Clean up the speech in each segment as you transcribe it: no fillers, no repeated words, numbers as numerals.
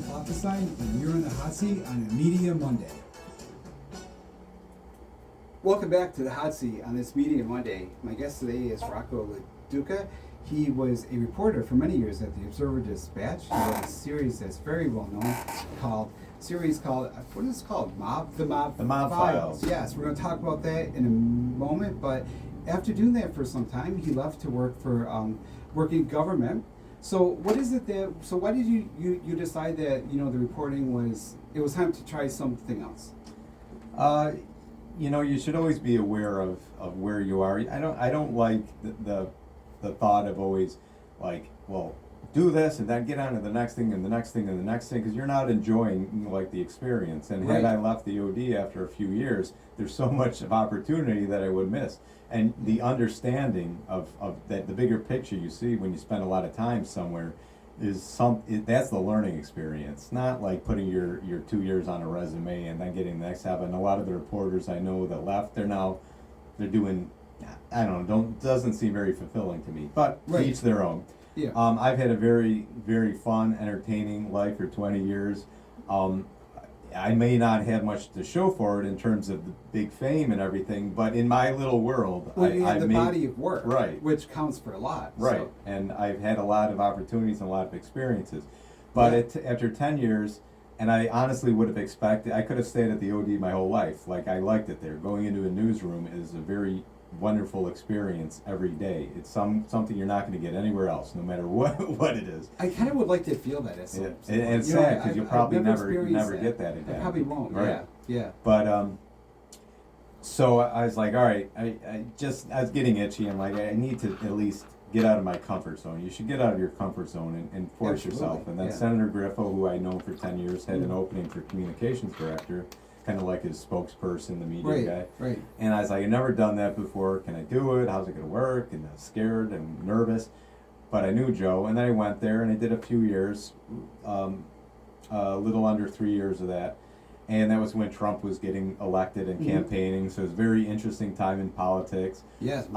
I'm Klopfanstein, and you're in the hot seat on a Media Monday. Welcome back to the hot seat on this Media Monday. My guest today is Rocco LaDuca. He was a reporter for many years at the Observer-Dispatch. He wrote a series that's very well known called, what is it called? The Mob Files. Yes, we're going to talk about that in a moment, but after doing that for some time, he left to work for working government. So what is it that, so why did you decide that, the reporting it was time to try something else? You should always be aware of where you are. I don't like the thought of always like, well, do this and then get on to the next thing and the next thing and the next thing, because you're not enjoying like the experience. And had I left the OD after a few years, there's so much of opportunity that I would miss. And the understanding of that, the bigger picture you see when you spend a lot of time somewhere, that's the learning experience. Not like putting your 2 years on a resume and then getting the next job. And a lot of the reporters I know that left, they're doing, I don't know, doesn't seem very fulfilling to me. But to each their own. Yeah. I've had a very, very fun, entertaining life for 20 years. I may not have much to show for it in terms of the big fame and everything, but in my little world, you have the body of work, right, which counts for a lot. Right, so. And I've had a lot of opportunities and a lot of experiences. But after 10 years, and I honestly would have expected, I could have stayed at the OD my whole life. Like, I liked it there. Going into a newsroom is a very wonderful experience every day. It's something you're not going to get anywhere else, no matter what it is. I kind of would like to feel that as and it's sad because you'll probably never get that again. I probably won't. Right. Yeah. But so I was like, all right, I was getting itchy. I'm like, I need to at least get out of my comfort zone. You should get out of your comfort zone and force yourself. And then Senator Griffo, who I know for 10 years, had an opening for communications director, kind of like his spokesperson, the media guy. Right. And I was like, I've never done that before. Can I do it? How's it going to work? And I was scared and nervous. But I knew Joe. And then I went there and I did a few years, a little under 3 years of that. And that was when Trump was getting elected and campaigning. So it was a very interesting time in politics. Yes.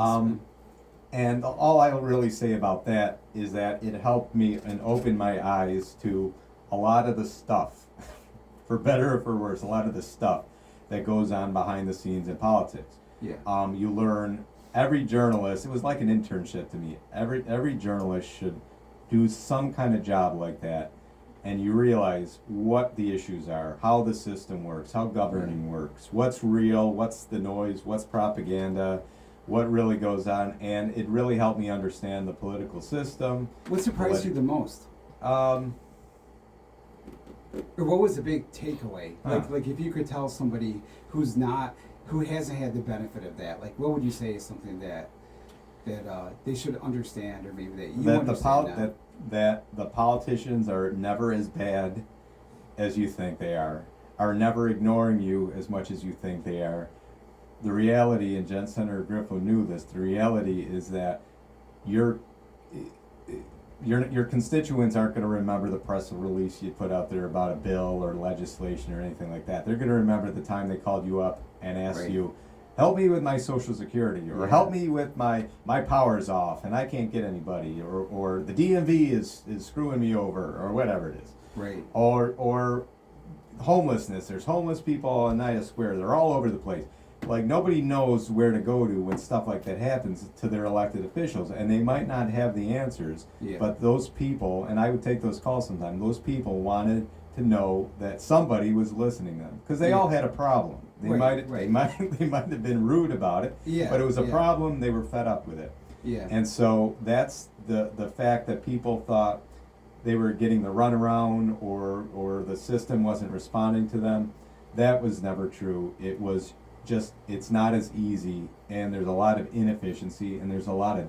And all I'll really say about that is that it helped me and opened my eyes to a lot of the stuff, for better or for worse, a lot of the stuff that goes on behind the scenes in politics. Yeah. You learn, every journalist, it was like an internship to me. Every journalist should do some kind of job like that, and you realize what the issues are, how the system works, how governing works, what's real, what's the noise, what's propaganda, what really goes on, and it really helped me understand the political system. What surprised you the most? Or what was the big takeaway? Like if you could tell somebody who hasn't had the benefit of that, like what would you say is something that they should understand, or maybe that you understand that the politicians are never as bad as you think they are never ignoring you as much as you think they are. The reality, and Senator Griffo knew this, the reality is that your constituents aren't going to remember the press release you put out there about a bill or legislation or anything like that. They're going to remember the time they called you up and asked you, help me with my Social Security, or help me with my power's off and I can't get anybody, or the DMV is screwing me over, or whatever it is. Right. Or homelessness. There's homeless people on Oneida Square. They're all over the place. Like, nobody knows where to go to when stuff like that happens to their elected officials, and they might not have the answers, but those people, and I would take those calls sometimes, those people wanted to know that somebody was listening to them, because they all had a problem. They might have been rude about it, but it was a problem. They were fed up with it. Yeah. And so that's the fact that people thought they were getting the runaround, or the system wasn't responding to them. That was never true. It was just, it's not as easy, and there's a lot of inefficiency, and there's a lot of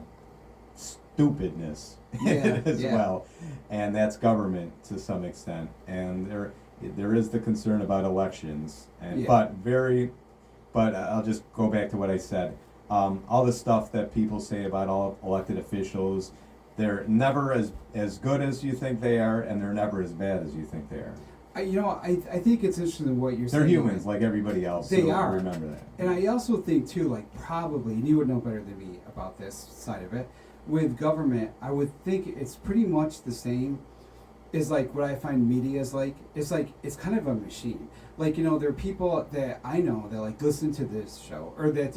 stupidness as well, and that's government to some extent. And there is the concern about elections, and but I'll just go back to what I said. All the stuff that people say about all elected officials, they're never as good as you think they are, and they're never as bad as you think they are. I think it's interesting what you're saying. They're humans like everybody else. They so are. Remember that. And I also think too, like probably, and you would know better than me about this side of it, with government, I would think it's pretty much the same is like what I find media is like. It's kind of a machine. Like, you know, there are people that I know that like listen to this show or that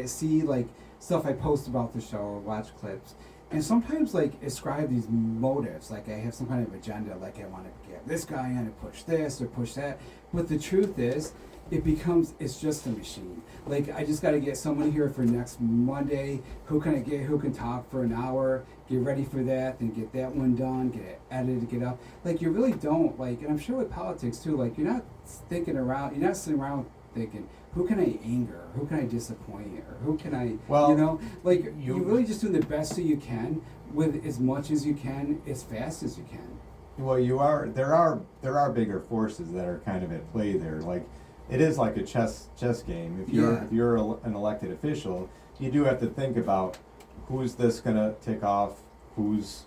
see like stuff I post about the show or watch clips, and sometimes like ascribe these motives. Like I have some kind of agenda. Like I want to get this guy in to push this or push that. But the truth is, it's just a machine. Like I just got to get someone here for next Monday. Who can talk for an hour, get ready for that, then get that one done, get it edited, get up. Like you really don't like, and I'm sure with politics too, like you're not sitting around thinking, who can I anger, who can I disappoint, or who can I, Well, you know, like you really just do the best that you can with as much as you can, as fast as you can. Well, there are bigger forces that are kind of at play there. Like, it is like a chess game. If you're an elected official, you do have to think about who's this gonna tick off, who's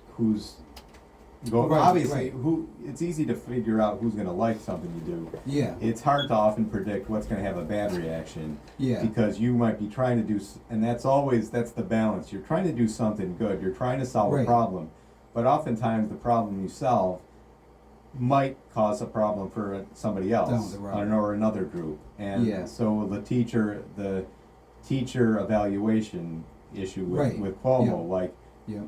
going. Right, Obviously, right. it's easy to figure out who's gonna like something you do. Yeah. It's hard to often predict what's gonna have a bad reaction. Yeah. Because you might be trying to do, and that's the balance. You're trying to do something good. You're trying to solve a Right. problem, but oftentimes the problem you solve might cause a problem for somebody else Down the road. or another group. And Yeah. so the teacher evaluation issue Right. with Cuomo, Yeah. like Yeah.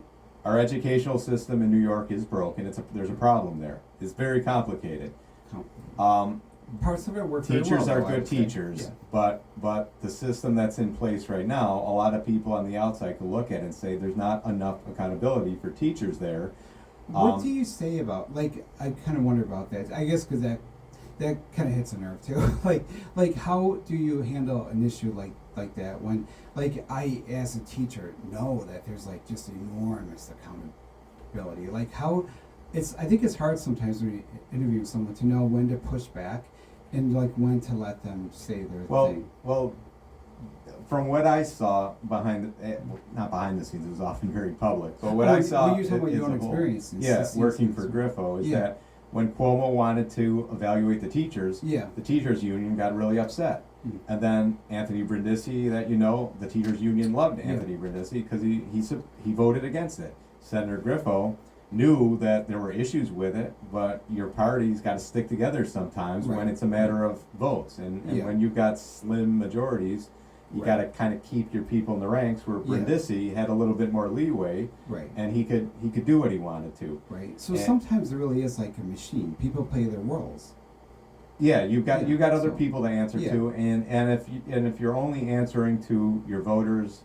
our educational system in New York is broken. There's a problem there. It's very complicated. Parts of it work very Teachers well, are though, I good would say. teachers, but the system that's in place right now, a lot of people on the outside can look at it and say there's not enough accountability for teachers there. What do you say about, like, I kind of wonder about that. I guess because that kind of hits a nerve too. like how do you handle an issue like that when, like, I as a teacher know that there's like just enormous accountability. Like I think it's hard sometimes when you interview someone to know when to push back and like when to let them say their thing. Well, from what I saw not behind the scenes, it was often very public, but what I saw when you're talking about is your own a whole- experiences, yeah, it's working for easy. Griffo, is Yeah. that when Cuomo wanted to evaluate the teachers, Yeah. the teachers union got really upset. Mm. And then Anthony Brindisi, the teachers union loved Anthony Brindisi because he voted against it. Senator Griffo knew that there were issues with it, but your party's got to stick together sometimes when Right. it's a matter of votes. And Yeah. when you've got slim majorities, you Right. got to kind of keep your people in the ranks, where Yeah. Brindisi had a little bit more leeway, Right. and he could do what he wanted to. Right. So And- sometimes it really is like a machine. People play their roles. Yeah, you've got other so- people to answer yeah. to, and if you're only answering to your voters,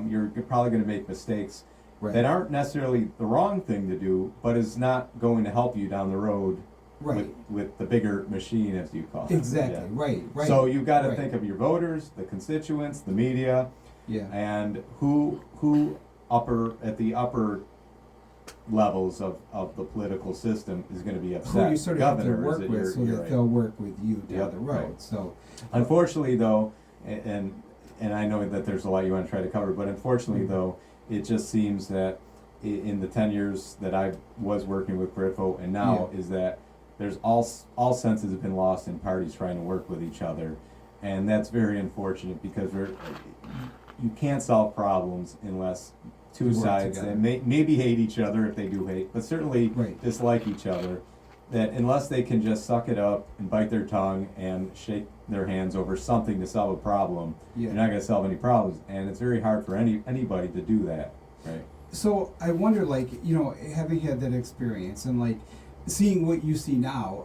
you're probably going to make mistakes Right. that aren't necessarily the wrong thing to do, but is not going to help you down the road Right. with the bigger machine, as you call it. Exactly. Yeah. Right. Right. So you've got to right. think of your voters, the constituents, the media, Yeah. and who at the upper levels of the political system is going to be upset. Who you sort of have to Governor, is work it with your- so your- that they'll work with you down Yep, the road. right. So Unfortunately, though, and I know that there's a lot you want to try to cover, but unfortunately, Mhm. though, it just seems that in the 10 years that I was working with Griffo and now, Yeah. is that there's all senses have been lost in parties trying to work with each other, and that's very unfortunate because you can't solve problems unless two You work sides together. that maybe hate each other if they do hate, but certainly Right. dislike each other. That unless they can just suck it up and bite their tongue and shake their hands over something to solve a problem, Yeah. you're not going to solve any problems. And it's very hard for anybody to do that, right? So I wonder, like, you know, having had that experience and like seeing what you see now,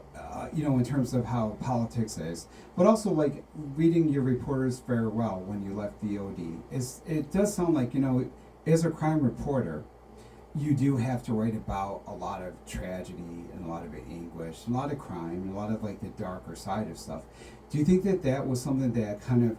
you know, in terms of how politics is, but also like reading your reporter's farewell when you left the OD, it does sound like, you know, as a crime reporter, you do have to write about a lot of tragedy and a lot of anguish, and a lot of crime, and a lot of like the darker side of stuff. Do you think that was something that kind of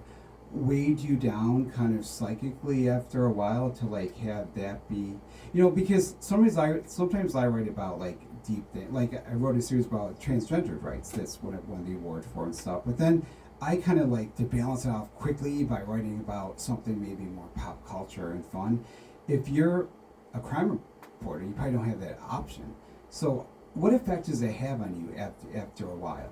weighed you down kind of psychically after a while to like have that be, you know, because sometimes I write about like deep things, like I wrote a series about transgender rights, that's what I won the award for and stuff, but then I kind of like to balance it off quickly by writing about something maybe more pop culture and fun. If you're a crime reporter, you probably don't have that option. So what effect does it have on you after a while?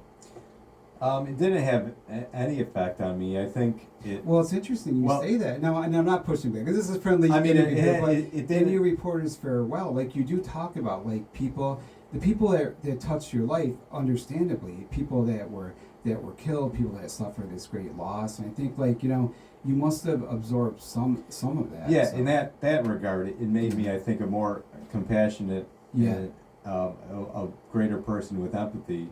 It didn't have any effect on me. I think it. Well, it's interesting you say that. Now, and I'm not pushing back because this is friendly. I mean, interview here, but it in didn't. your reporter's farewell, like you do talk about like people the people that touched your life, understandably, people that were killed, people that suffered this great loss, and I think like you must have absorbed some of that. Yeah, so. in that regard, it made me, I think, a more compassionate, Yeah. a greater person with empathy,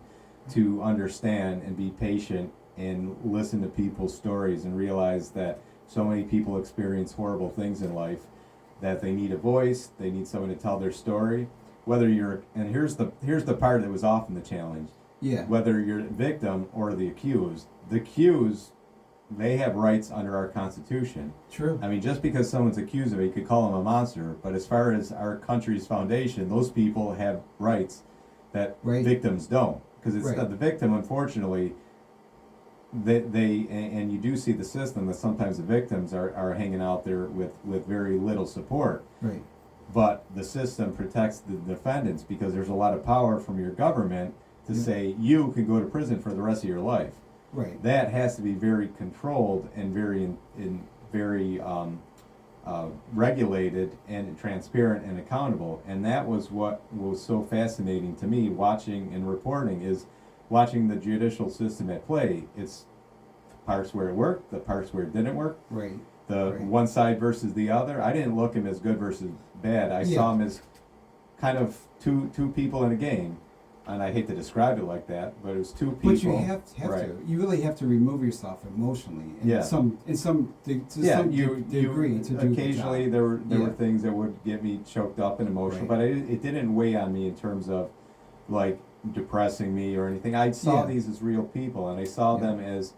to understand and be patient and listen to people's stories and realize that so many people experience horrible things in life, that they need a voice, they need someone to tell their story. Whether you're, and here's the part that was often the challenge. Yeah. Whether you're the victim or the accused, they have rights under our Constitution. True. I mean, just because someone's accused of it, you could call them a monster, but as far as our country's foundation, those people have rights that victims don't. Because it's the victim, unfortunately, and you do see the system that sometimes the victims are hanging out there with very little support. Right. But the system protects the defendants because there's a lot of power from your government to say you could go to prison for the rest of your life. Right. That has to be very controlled and very very regulated and transparent and accountable. And that was what was so fascinating to me watching and reporting, is watching the judicial system at play. It's parts where it worked, the parts where it didn't work. Right. One side versus the other. I didn't look him as good versus bad. I saw him as kind of two people in a game. And I hate to describe it like that, but it was two people. But you have to. You really have to remove yourself emotionally. In some degree to do occasionally the job. there were things that would get me choked up and emotional, but it didn't weigh on me in terms of like depressing me or anything. I saw these as real people, and I saw them as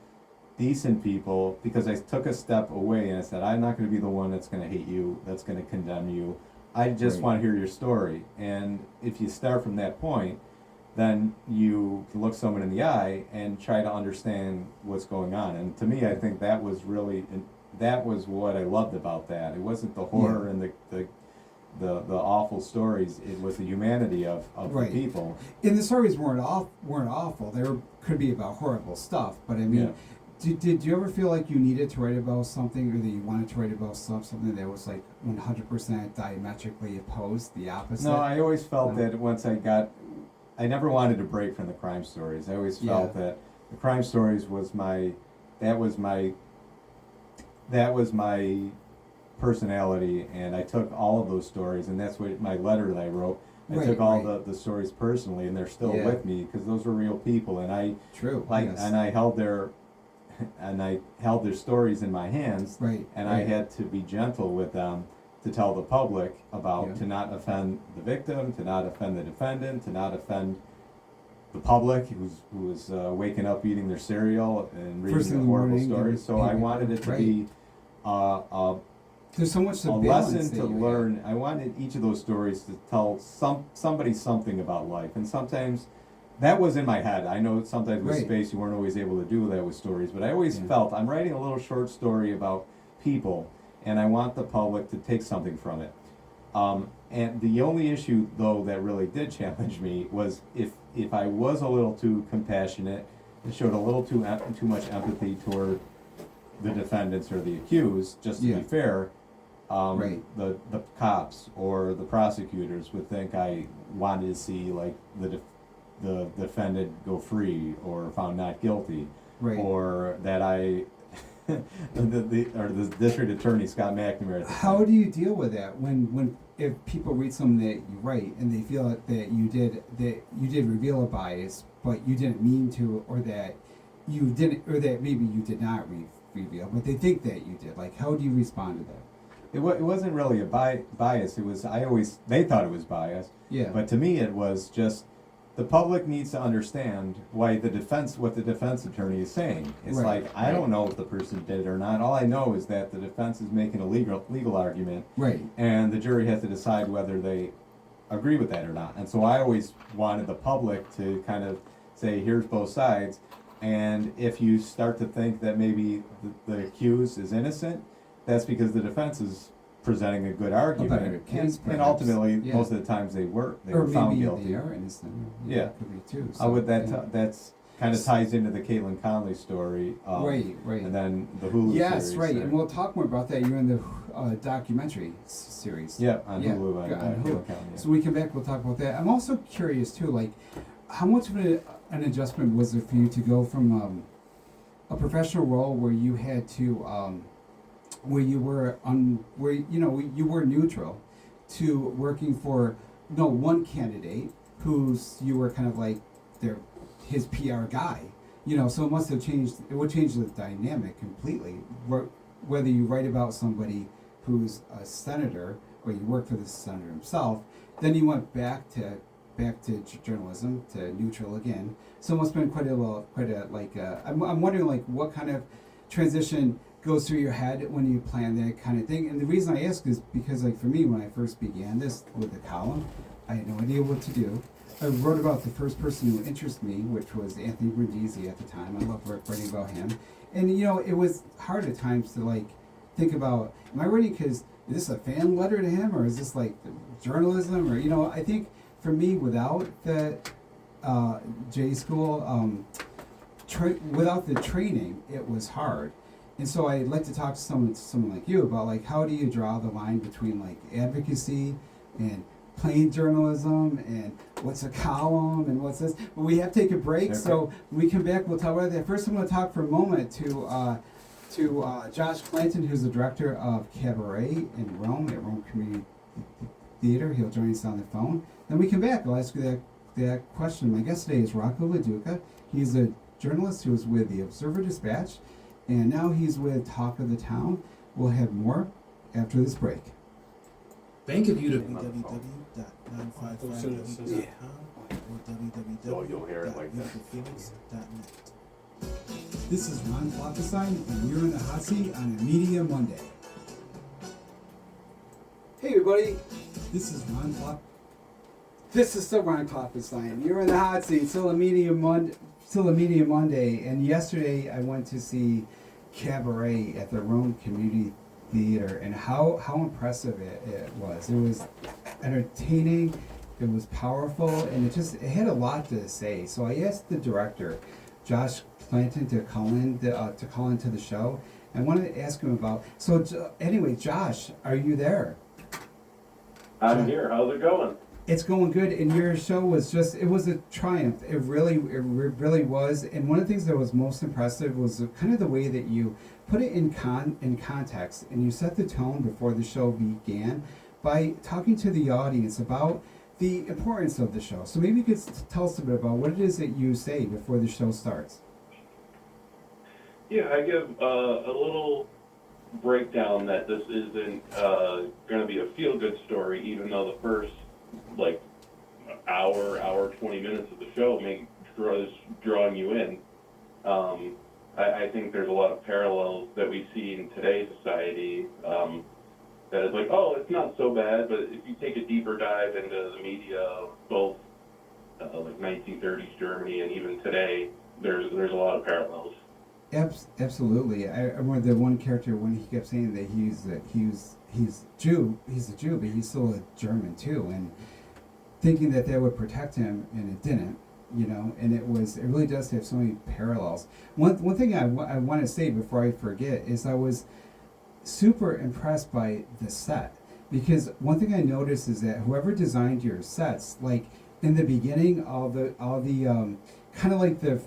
decent people, because I took a step away and I said, I'm not going to be the one that's going to hate you, that's going to condemn you. I just want to hear your story. And if you start from that point, then you look someone in the eye and try to understand what's going on. And to me, I think that was what I loved about that. It wasn't the horror and the awful stories. It was the humanity of the people. And the stories weren't awful. They could be about horrible stuff. But I mean, did you ever feel like you needed to write about something, or that you wanted to write about something that was like 100% diametrically opposed, the opposite? No, I always felt that once I never wanted to break from the crime stories. I always felt that the crime stories was my personality, and I took all of those stories, and that's what my letter that I wrote. I took all the stories personally, and they're still with me because those were real people, and I held their stories in my hands, and I had to be gentle with them, to tell the public about, to not offend the victim, to not offend the defendant, to not offend the public who was waking up eating their cereal and reading the horrible stories. So I wanted it to be there's so much a lesson to learn. I wanted each of those stories to tell somebody something about life, and sometimes that was in my head. I know sometimes with space you weren't always able to do that with stories, but I always felt I'm writing a little short story about people, and I want the public to take something from it. And the only issue, though, that really did challenge me was if I was a little too compassionate and showed a little too much empathy toward the defendants or the accused, just to be fair, the cops or the prosecutors would think I wanted to see like the defendant go free or found not guilty, or that I the district attorney Scott McNamara. How do you deal with that when if people read something that you write and they feel that you did reveal a bias, but you didn't mean to, or that you didn't, or that maybe you did not reveal, but they think that you did? Like, how do you respond to that? It wasn't really a bias. It was they thought it was bias. Yeah. But to me, it was just the public needs to understand what the defense attorney is saying. It's I don't know if the person did it or not. All I know is that the defense is making a legal argument, and the jury has to decide whether they agree with that or not. And so I always wanted the public to kind of say, here's both sides, and if you start to think that maybe the accused is innocent, that's because the defense is presenting a good argument, and ultimately, most of the times they were found guilty. They are innocent. Yeah, could be too. So, that's kind of ties into the Caitlin Conley story. Right. And then the Hulu Yes, series. right. there. And we'll talk more about that. You're in the documentary series. Yeah, on Hulu. on Caitlin Hulu. Conley, yeah. So when we come back, we'll talk about that. I'm also curious too, like, how much of an adjustment was it for you to go from a professional role where you had to, where you were where you were neutral, to working for one candidate who's you were kind of like his PR guy. So it must have changed. It would change the dynamic completely. Whether you write about somebody who's a senator or you work for the senator himself, then you went back to journalism, to neutral again. So it must have been I'm wondering like what kind of transition goes through your head when you plan that kind of thing. And the reason I ask is because like for me, when I first began this with the column, I had no idea what to do. I wrote about the first person who interested me, which was Anthony Brindisi at the time. I loved writing about him. And, it was hard at times to, like, think about, am I writing because, is this a fan letter to him, or is this, like, journalism? Or, I think for me, without the J school, without the training, it was hard. And so I'd like to talk to someone like you about, like, how do you draw the line between, like, advocacy and plain journalism and what's a column and what's this. But we have to take a break, Okay. so when we come back, we'll talk about that. First, I'm going to talk for a moment to Josh Clanton, who's the director of Cabaret in Rome at Rome Community Theater. He'll join us on the phone. Then we come back. I'll ask you that question. My guest today is Rocco LaDuca. He's a journalist who was with the Observer-Dispatch, and now he's with Talk of the Town. We'll have more after this break. Bank of Utah. www.955.com or you'll hear it like that. www.beautifulphoenix.net. This is Ron Klopfanstein, and you're in the hot seat on a Media Monday. Hey everybody, this is Ron Klop. This is still Ron Klopfanstein. You're in the hot seat. Still a Media Monday. And yesterday I went to see Cabaret at the Rome Community Theater, and how impressive it was. It was entertaining. It was powerful, and it had a lot to say. So I asked the director, Josh Clanton, to call into the show. I wanted to ask him about. So anyway, Josh, are you there? I'm here. How's it going? It's going good, and your show was it was a triumph. It really was. And one of the things that was most impressive was kind of the way that you put it in context, and you set the tone before the show began by talking to the audience about the importance of the show. So maybe you could tell us a bit about what it is that you say before the show starts. Yeah, I give a little breakdown that this isn't going to be a feel-good story, even though the first hour 20 minutes of the show drawing you in. I think there's a lot of parallels that we see in today's society that is like, oh, it's not so bad, but if you take a deeper dive into the media of both 1930s Germany and even today, there's a lot of parallels. Absolutely. I remember the one character when he kept saying that he's a Jew, but he's still a German too, and thinking that would protect him, and it didn't. And it really does have so many parallels. One thing I want to say before I forget is I was super impressed by the set, because one thing I noticed is that whoever designed your sets, like in the beginning, all the kind of like the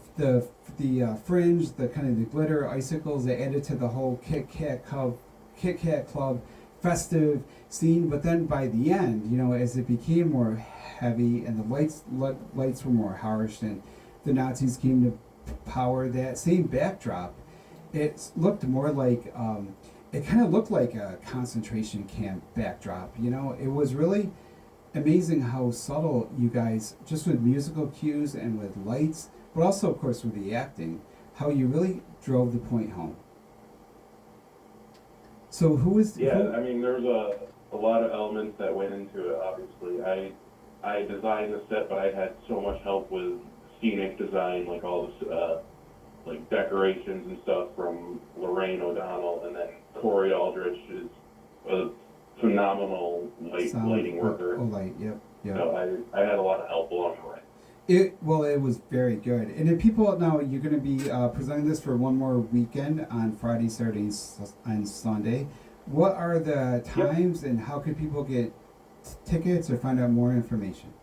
fringe, the kind of the glitter icicles that added to the whole Kit Kat Club festive scene. But then by the end, as it became more heavy and the lights were more harsh and the Nazis came to power, that same backdrop, it looked more like it kind of looked like a concentration camp backdrop. It was really amazing how subtle you guys, just with musical cues and with lights, but also of course with the acting, how you really drove the point home. So who is? Yeah, I mean, there was a lot of elements that went into it. Obviously, I designed the set, but I had so much help with scenic design, like all this decorations and stuff from Lorraine O'Donnell, and then Corey Aldrich is a phenomenal lighting worker. Oh, light, yep. So I had a lot of help along the way. It was very good. And if people now, you're going to be presenting this for one more weekend on Friday, Saturday, and Sunday. What are the times, and how can people get tickets or find out more information?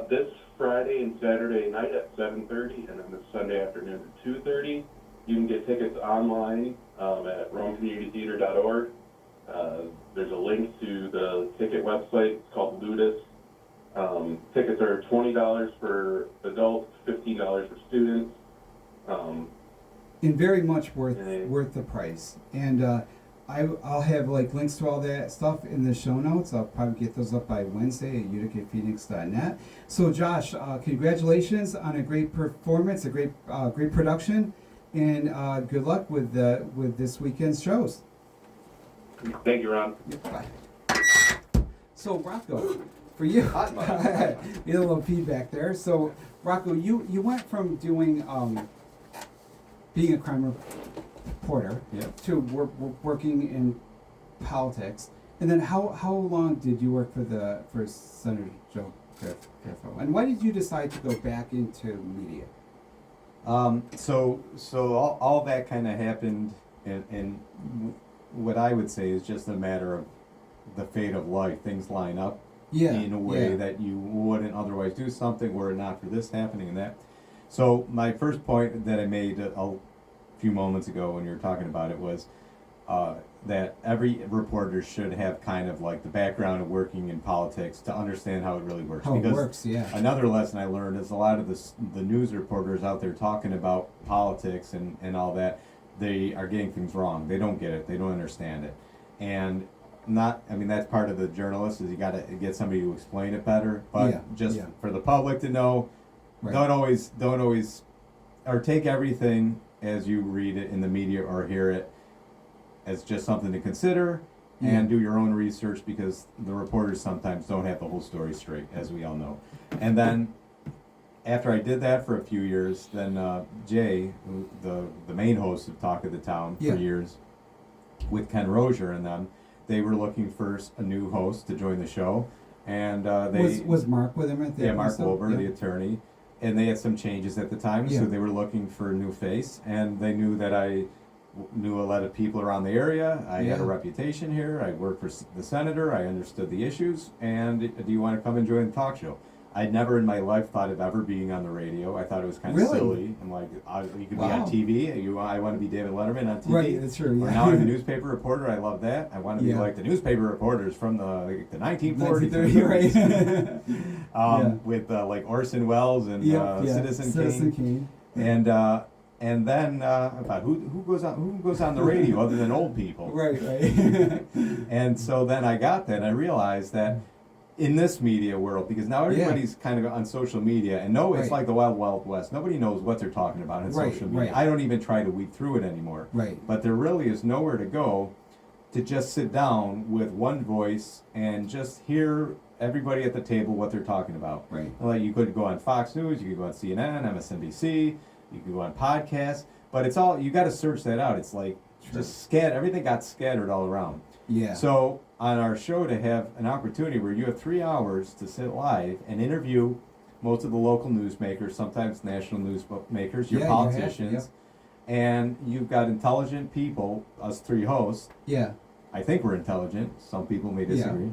This Friday and Saturday night at 7:30, and then this Sunday afternoon at 2:30. You can get tickets online at romecommunitytheater.org. There's a link to the ticket website. It's called Ludus. Tickets are $20 for adults, $15 for students. And very much worth the price. And I'll have like links to all that stuff in the show notes. I'll probably get those up by Wednesday at utkphoenix.net. So Josh, congratulations on a great performance, a great production, and good luck with this weekend's shows. Thank you, Ron. Bye. So Rocco, for you, we had a little feedback there. So Rocco, you went from doing being a crime reporter to working in politics, and then how long did you work for Senator Joe Griffo, and why did you decide to go back into media? So all that kind of happened, and what I would say is just a matter of the fate of life. Things line up in a way that you wouldn't otherwise do something were it not for this happening and that. So my first point that I made a few moments ago when you were talking about it was that every reporter should have kind of like the background of working in politics to understand how it really works. How it works, yeah. Another lesson I learned is a lot of the news reporters out there talking about politics and all that, they are getting things wrong. They don't get it. They don't understand it. And that's part of the journalist is you got to get somebody to explain it better. But for the public to know, don't always, or take everything as you read it in the media or hear it as just something to consider and do your own research, because the reporters sometimes don't have the whole story straight, as we all know. And then after I did that for a few years, then Jay, the main host of Talk of the Town for years, with Ken Rozier and them, they were looking for a new host to join the show, and was Mark with him at the Mark Wilbur, the attorney, and they had some changes at the time, so they were looking for a new face, and they knew that I knew a lot of people around the area. I had a reputation here. I worked for the senator. I understood the issues, and do you want to come and join the talk show? I'd never in my life thought of ever being on the radio. I thought it was kind of silly. I'm like, you could be on TV. I want to be David Letterman on TV. Right, that's true. Yeah. Now I'm a newspaper reporter. I love that. I want to be like the newspaper reporters from the 1940s. With like Orson Welles and Citizen Kane. And then about who goes on the radio other than old people. Right. And so then I got that, and I realized that in this media world, because now everybody's kind of on social media, and it's like the Wild Wild West. Nobody knows what they're talking about in social media. I don't even try to weed through it anymore. Right. But there really is nowhere to go to just sit down with one voice and just hear everybody at the table what they're talking about. Right. Like you could go on Fox News, you could go on CNN, MSNBC, you could go on podcasts, but it's all, you got to search that out. It's like just everything got scattered all around. Yeah. So on our show, to have an opportunity where you have 3 hours to sit live and interview most of the local newsmakers, sometimes national newsmakers, your politicians, and you've got intelligent people, us 3 hosts. Yeah. I think we're intelligent. Some people may disagree.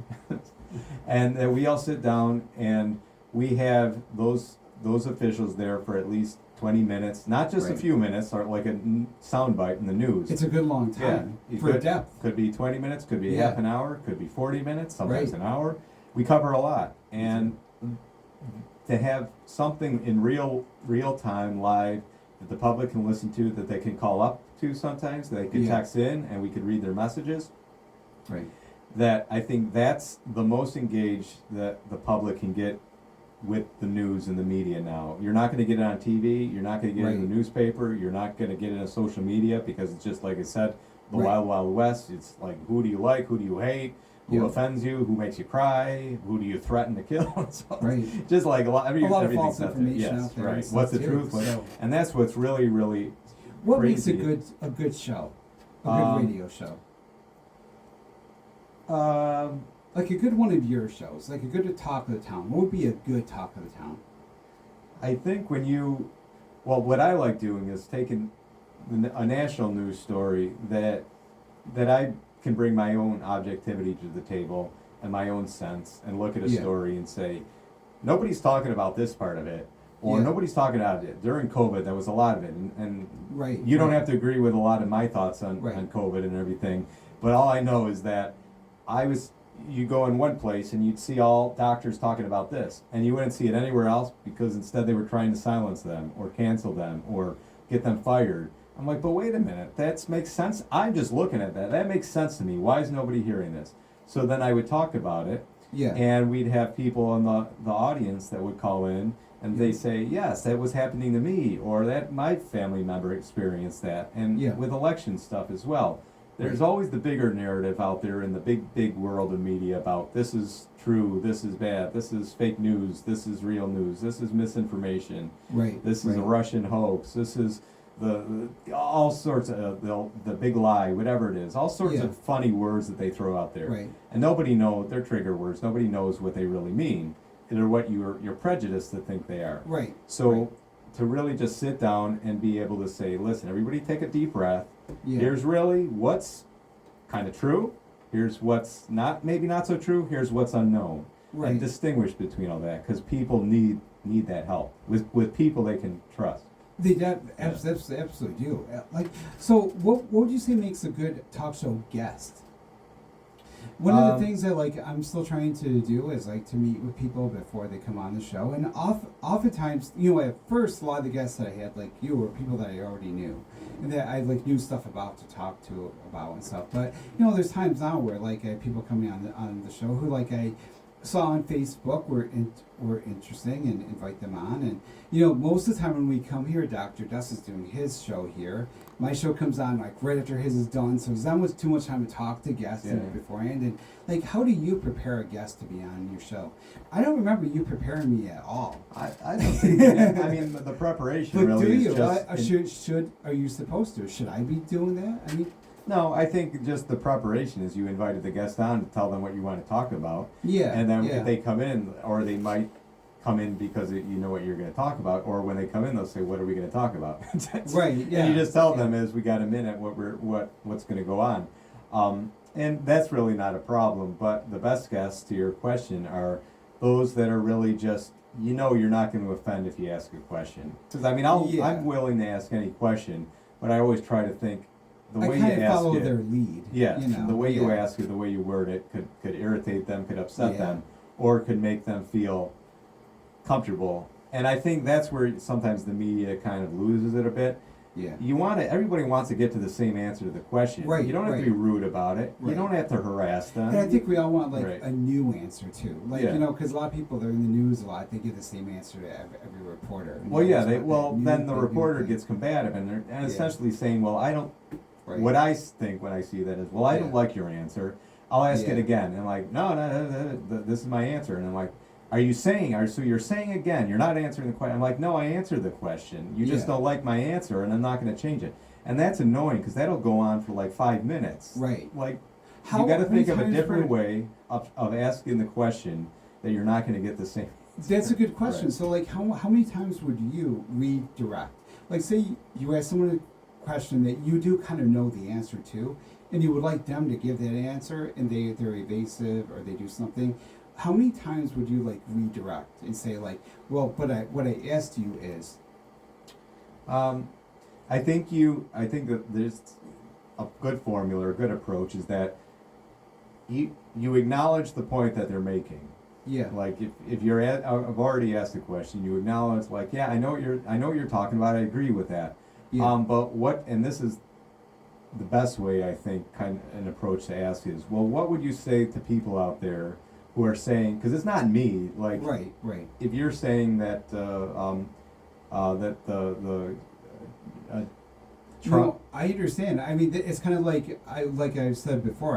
And we all sit down and we have those officials there for at least 20 minutes, not just a few minutes, or like a soundbite in the news. It's a good long time for depth. Could be 20 minutes, could be half an hour, could be 40 minutes, sometimes an hour. We cover a lot. And to have something in real time, live, that the public can listen to, that they can call up to sometimes, they can text in and we could read their messages. Right. That I think that's the most engaged that the public can get with the news and the media now. You're not going to get it on TV. You're not going to get it in the newspaper. You're not going to get it on social media, because it's just like I said, the Wild Wild West. It's like, who do you like? Who do you hate? Who offends you? Who makes you cry? Who do you threaten to kill? So just like a lot of false information out there. Right. What's the truth? And that's what's really, really what crazy. Makes a good show? A good radio show? like a good one of your shows, like a good talk of the town. What would be a good talk of the town? I think what I like doing is taking a national news story that I can bring my own objectivity to the table and my own sense and look at a Yeah. story and say, nobody's talking about this part of it, or Yeah. nobody's talking about it. During COVID, there was a lot of it, and Right. you don't right. have to agree with a lot of my thoughts on Right. COVID and everything, but all I know is that you go in one place and you'd see all doctors talking about this, and you wouldn't see it anywhere else because instead they were trying to silence them or cancel them or get them fired. I'm like, but wait a minute, that makes sense. I'm just looking at that. That makes sense to me. Why is nobody hearing this? So then I would talk about it, Yeah. and we'd have people in the audience that would call in, and they say, yes, that was happening to me, or that my family member experienced that, and Yeah. with election stuff as well. There's Right. always the bigger narrative out there in the big world of media about this is true, this is bad, this is fake news, this is real news, this is misinformation, Right. this is a right. Russian hoax, this is all sorts of the big lie, whatever it is, all sorts Yeah. of funny words that they throw out there, Right. and nobody knows, they're trigger words. Nobody knows what they really mean. They're what you're prejudiced to think they are. Right. So Right. to really just sit down and be able to say, listen, everybody, take a deep breath. Yeah. Here's really what's kind of true. Here's what's maybe not so true. Here's what's unknown. Right. And distinguish between all that, because people need that help with people they can trust. They absolutely do. Like, so what would you say makes a good talk show guest? One of the things that I'm still trying to do is to meet with people before they come on the show, and oftentimes, at first a lot of the guests that I had you were people that I already knew, and that I knew stuff about to talk to about and stuff. But there's times now where I have people coming on the show who I saw on Facebook were interesting and invite them on. And most of the time when we come here, Dr. Dust is doing his show here. My show comes on right after his is done, so it's not too much time to talk to guests beforehand. And how do you prepare a guest to be on your show? I don't remember you preparing me at all. I don't think. I mean, the preparation But really do is you? just. Are you supposed to? Should I be doing that? I mean. No, I think just the preparation is you invited the guest on to tell them what you want to talk about. Yeah. And then yeah. if they come in, or they might come in because you know what you're going to talk about, or when they come in, they'll say, "What are we going to talk about?" Right. Yeah. And you just tell them as we got a minute what's going to go on, and that's really not a problem. But the best guests, to your question, are those that are really just you're not going to offend if you ask a question. Because I'm willing to ask any question, but I always try to think. The way I kind you of ask follow it, their lead. yeah, the way you yeah. ask it, the way you word it could irritate them, could upset Yeah. them, or could make them feel comfortable. And I think that's where sometimes the media kind of loses it a bit. Yeah. Everybody wants to get to the same answer to the question. Right, You don't have to be rude about it. Right. You don't have to harass them. And I think we all want Right. a new answer too. Yeah. Because a lot of people, they're in the news a lot. They give the same answer to every reporter. And Well, they yeah. always want that new- Then the new reporter thing. gets combative and Yeah. essentially saying, "Well, I don't." Right. What I think when I see that is, "Well, I don't Yeah. like your answer. I'll ask it Yeah. again." And no, this is my answer. And I'm like, "Are you saying? So you're saying again? You're not answering the question." I'm like, "No, I answered the question. You just Yeah. don't like my answer, and I'm not going to change it." And that's annoying because that'll go on for 5 minutes. Right. Like, How you got to many think of a times different would- way of asking the question that you're not going to get the same. That's a good question. Right. So, how many times would you redirect? Say you ask someone a question that you do kind of know the answer to, and you would like them to give that answer, and they're evasive or they do something. How many times would you redirect and say well, but what I asked you is. I think that there's a good formula, a good approach is that you acknowledge the point that they're making. Yeah. If you're I've already asked the question, you acknowledge yeah, I know what you're talking about. I agree with that. Yeah. But and this is the best way I think kind of an approach to ask is, well, what would you say to people out there who are saying, because it's not me, Right. if you're saying that that the Trump. No, I understand. I mean, it's kind of like I've said before.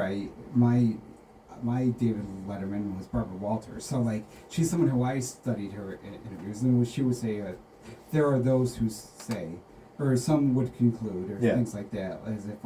My David Letterman was Barbara Walters. So she's someone who I studied her interviews, and she would say there are those who say, or some would conclude, or Yeah. things like that, as if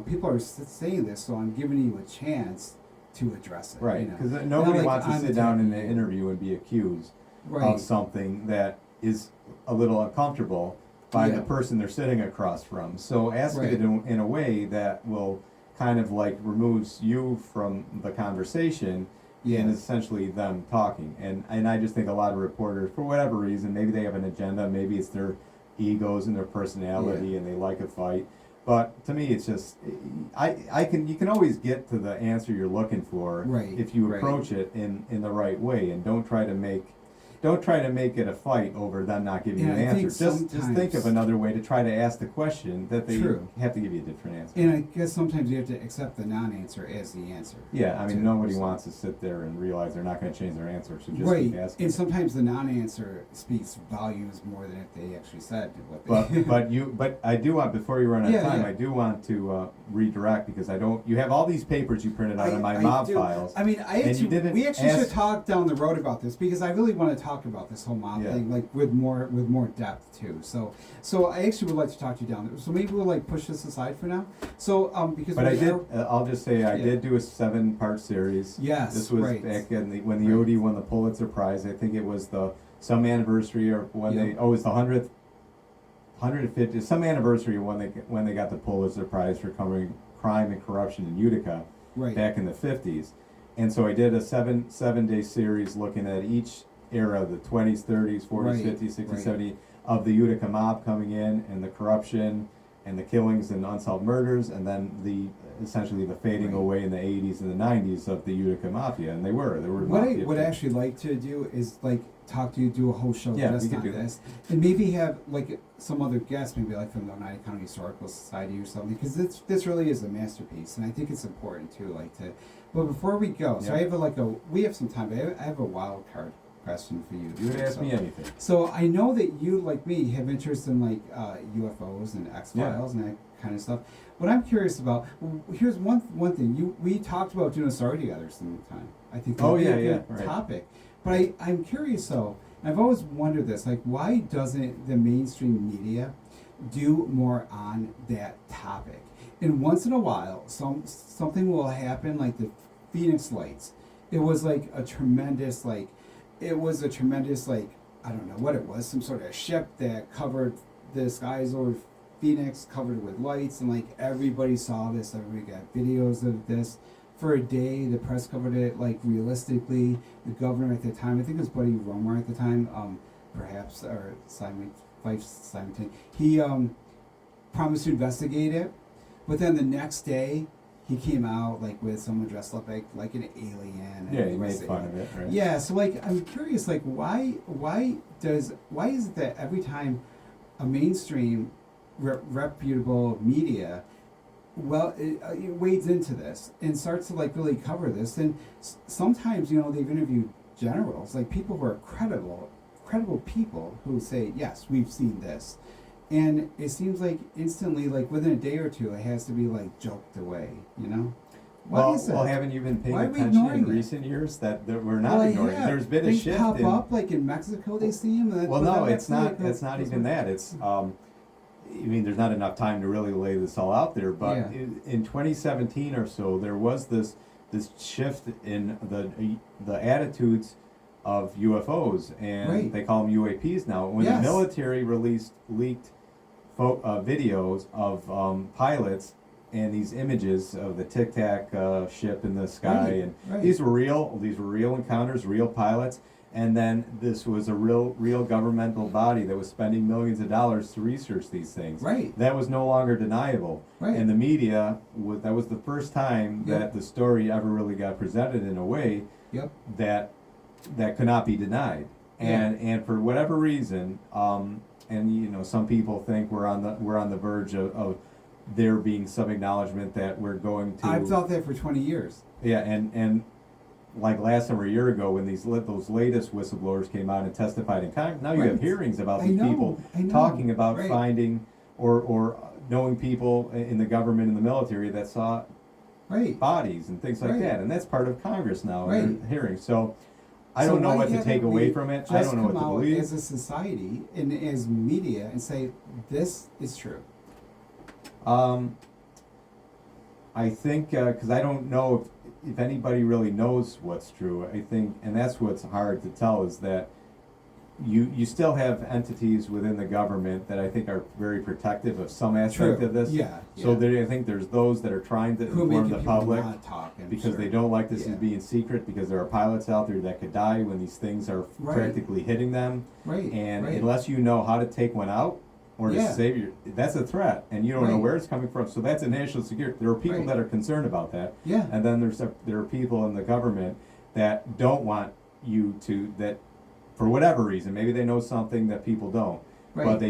people are saying this, so I'm giving you a chance to address it. Right, you know? because Not nobody like wants to I'm sit down in an attacking you. interview and be accused Right. of something that is a little uncomfortable by Yeah. the person they're sitting across from. So ask Right. it in a way that will kind of like removes you from the conversation Yeah. and is essentially them talking. And I just think a lot of reporters, for whatever reason, maybe they have an agenda, maybe it's their egos and their personality Yeah. and they like a fight. But to me, it's just you can always get to the answer you're looking for Right, if you right. approach it in the right way, and don't try to make it a fight over them not giving you And an I think answer. Just think sometimes- of another way to try to ask the question that they True. have to give you a different answer. And I guess sometimes you have to accept the non-answer as the answer. Yeah, I mean, too, nobody so. wants to sit there and realize they're not going to change their answer, so just Right, keep asking. and sometimes the non-answer speaks volumes more than if they actually said what they. But I do want, before you run out Yeah, of time, yeah. I do want to redirect, because you have all these papers you printed out of my mob do. files. I mean, and you didn't we actually ask- should talk down the road about this because I really want to talk about this whole mob Yeah. thing, like with more depth too. So I actually would like to talk to you down there. So maybe we'll like push this aside for now. So because But I we did. are- I'll just say I Yeah. did do a 7-part series. Yes, This was right. back in when the Right. OD won the Pulitzer Prize. I think it was some anniversary or when Yeah. it was the 150 some anniversary of when they got the Pulitzer Prize for covering crime and corruption in Utica right. back in the 50s. And so I did a 7-day series looking at each era, the 20s, 30s, 40s, Right, 50s, 60s, right. 70s, of the Utica mob coming in, and the corruption and the killings and unsolved murders, and then essentially the fading Right. away in the 80s and the 90s of the Utica Mafia. And they were What I mafia would too. actually like to do is like talk to you, do a whole show Yeah, just we could on do that. this, and maybe have like some other guests, maybe like from the Oneida County Historical Society or something, because this really is a masterpiece, and I think it's important too. Like to, but before we go, so Yeah. I have we have some time. But I have a wild card question for you. You would ask So- me anything. So I know that you, like me, have interest in like UFOs and X Files and that kind of stuff. What I'm curious about, here's one thing. We talked about doing a story together sometime. I think that Oh, would be yeah, a yeah, good right. topic. But I'm curious though. And I've always wondered this, like why doesn't the mainstream media do more on that topic? And once in a while, something will happen, like the Phoenix Lights. It was like a tremendous like. It was a tremendous, like, I don't know what it was, some sort of ship that covered the skies over Phoenix, covered with lights, and like everybody saw this, everybody got videos of this. For a day, the press covered it like realistically. The governor at the time, I think it was Buddy Romer at the time, perhaps, or Simon Fife Simon, he promised to investigate it, but then the next day, he came out like with someone dressed up like an alien. and Yeah, he the made rest of fun of it, right? Yeah, so like I'm curious, like why is it that every time a mainstream reputable media it wades into this and starts to like really cover this, and sometimes they've interviewed generals, like people who are credible people who say yes, we've seen this. And it seems like instantly, like within a day or two, it has to be like joked away, Why is that? Well, haven't you been paying Why are we attention ignoring in it? recent years that we're not Well, I ignoring? have. There's been a Things shift pop in. up, like in Mexico, they see them. Well, no, it's not. It's not even that. It's. I mean, there's not enough time to really lay this all out there. But Yeah. in 2017 or so, there was this shift in the attitudes of UFOs, and Right. they call them UAPs now. When Yes. the military leaked videos of pilots and these images of the Tic Tac ship in the sky, Right, and right. these were real encounters, real pilots. And then this was a real governmental body that was spending millions of dollars to research these things. Right. That was no longer deniable. Right. And the media that was the first time Yep. that the story ever really got presented in a way Yep. that could not be denied. And for whatever reason, and some people think we're on the verge of there being some acknowledgement that we're going to. I've thought that for 20 years. Yeah, and like last summer, a year ago, when those latest whistleblowers came out and testified in Congress, now you have Right. hearings about I these know, people I know, talking about right. finding or knowing people in the government and the military that saw Right. bodies and things like Right. that, and that's part of Congress now in Right. their hearings. So I So don't know why what to haven't take we away from it. I just don't know what come to out believe. as a society and as media and say this is true. I think because I don't know if anybody really knows what's true, I think, and that's what's hard to tell, is that you still have entities within the government that I think are very protective of some aspect True. of this. Yeah. So yeah. I think there's those that are trying to Who inform make the people public not talk, I'm because sure. they don't like this Yeah. as being secret, because there are pilots out there that could die when these things are Right. practically hitting them. Right. And right. unless you know how to take one out or Yeah. to save your, that's a threat, and you don't know Right. where it's coming from. So that's a national security. There are people Right. that are concerned about that, Yeah. and then there are people in the government that don't want you to, that for whatever reason, maybe they know something that people don't, Right. but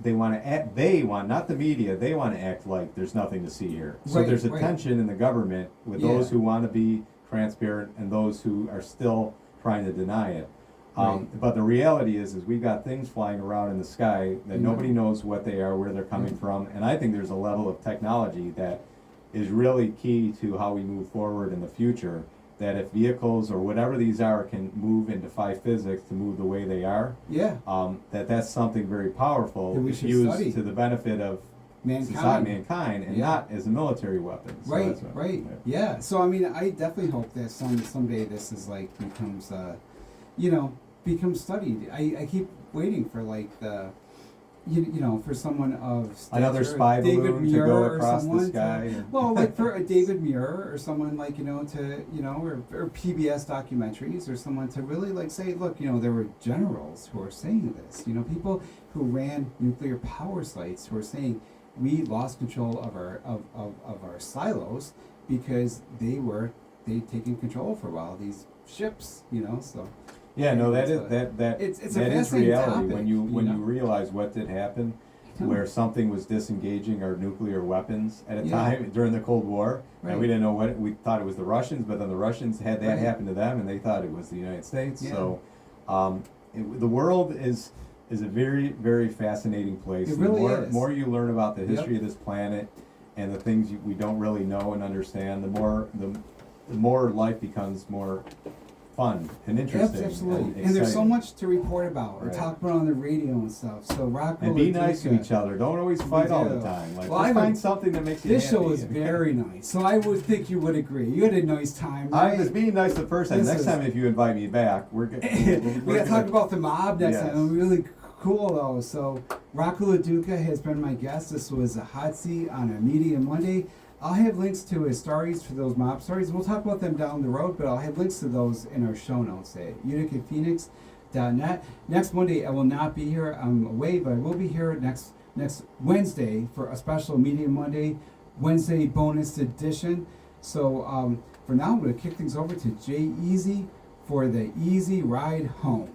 they want to act. They want, not the media. They want to act like there's nothing to see here. So Right, there's a right. tension in the government with Yeah. those who want to be transparent and those who are still trying to deny it. Right. But the reality is we've got things flying around in the sky that Mhm. nobody knows what they are, where they're coming from, and I think there's a level of technology that is really key to how we move forward in the future. That if vehicles or whatever these are can move and defy physics to move the way they are, Yeah. that's something very powerful That we if should used study. to the benefit of Mankind. mankind, and Yeah. not as a military weapon. So Right, that's what- right, yeah. So I mean, I definitely hope that someday this is like becomes, becomes studied. I keep waiting for like the, for someone of Another stature, spy David balloon to Muir go or across the someone sky. well, like for a David Muir or someone like or PBS documentaries or someone to really like say, look, there were generals who are saying this. People who ran nuclear power sites who are saying we lost control of our silos because they'd taken control for a while. These ships, so. Yeah, no, that is So that it's a that is fascinating reality topic, when you know? realize what did happen, where something was disengaging our nuclear weapons at a Yeah. time during the Cold War, Right. and we didn't know we thought it was the Russians, but then the Russians had that Right. happen to them, and they thought it was the United States. Yeah. So, the world is a very, very fascinating place. It The really more, is. more you learn about the Yep. history of this planet and the things we don't really know and understand, the more life becomes more fun and interesting. Absolutely. And there's so exciting. much to report about or Right. talk about on the radio and stuff. So Rocco And be nice to LaDuca, each other. Don't always We fight all the do. time. Like, Well, just I find would- something that makes you This happy. show is very nice. So I would think you would agree. You had a nice time, I right? was being nice the first time. This Next is- time, if you invite me back, we're good. We got to talk about the mob next Yes. time. Really cool though. So Rocco LaDuca has been my guest. This was a hot seat on a Media Monday. I'll have links to his stories for those mob stories. We'll talk about them down the road, but I'll have links to those in our show notes at uticphoenix.net. Next Monday, I will not be here. I'm away, but I will be here next Wednesday for a special Media Monday Wednesday bonus edition. So for now, I'm going to kick things over to Jay Easy for the Easy Ride Home.